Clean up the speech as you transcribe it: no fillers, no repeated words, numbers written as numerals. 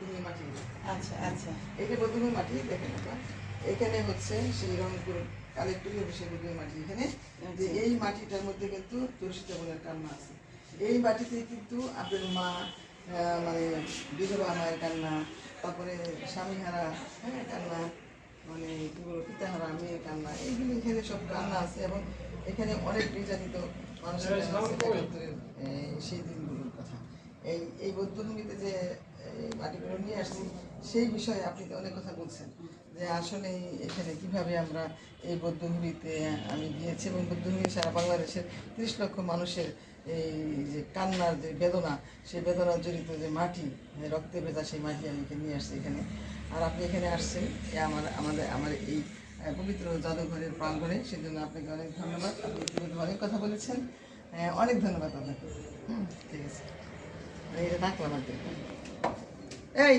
বৌদ্ধভূমি মাটি। আচ্ছা আচ্ছা, এটা বৌদ্ধভূমি মাটি দেখেন আপনার, এখানে হচ্ছে সেই রংপুর কালেক্টরি অফিসের বৌদ্ধভূমি মাটি। এখানে যে এই মাটিটার মধ্যে কিন্তু তুলসীতা বলে কান্না আছে। এই মাটিতে কিন্তু আপনার মা মানে বিধবা মায়ের কান্না, তারপরে স্বামীহারা কান্না, মানে কি বলবো পিতাহারা মেয়ের কান্না, এইগুলো এখানে সব কান্না আছে। এবং এখানে অনেক নির্যাতিত মানুষের কান্না আছে সেই দিনগুলোর কথা। এই বৌদ্ধভূমিতে যে এই মাটিগুলো নিয়ে আসছি সেই বিষয়ে আপনি তো অনেক কথা বলছেন, যে আসলে এখানে কিভাবে আমরা এই বৌদ্ধভূমিতে আমি গিয়েছি এবং বৌদ্ধভূমি সারা বাংলাদেশের 30 লক্ষ মানুষের এই যে কান্নার যে বেদনা, সেই বেদনার জড়িত যে মাটি, রক্তে ভেজা সেই মাটি আমি এখানে নিয়ে আসছি এখানে। আর আপনি এখানে আসছেন আমার এই পবিত্র জাদুঘরের প্রাঙ্গণে, সেজন্য আপনাকে অনেক ধন্যবাদ। আপনি ইতিমধ্যে অনেক কথা বলেছেন, অনেক ধন্যবাদ আপনাকে। ঠিক আছে, এটা রাখলাম আর এই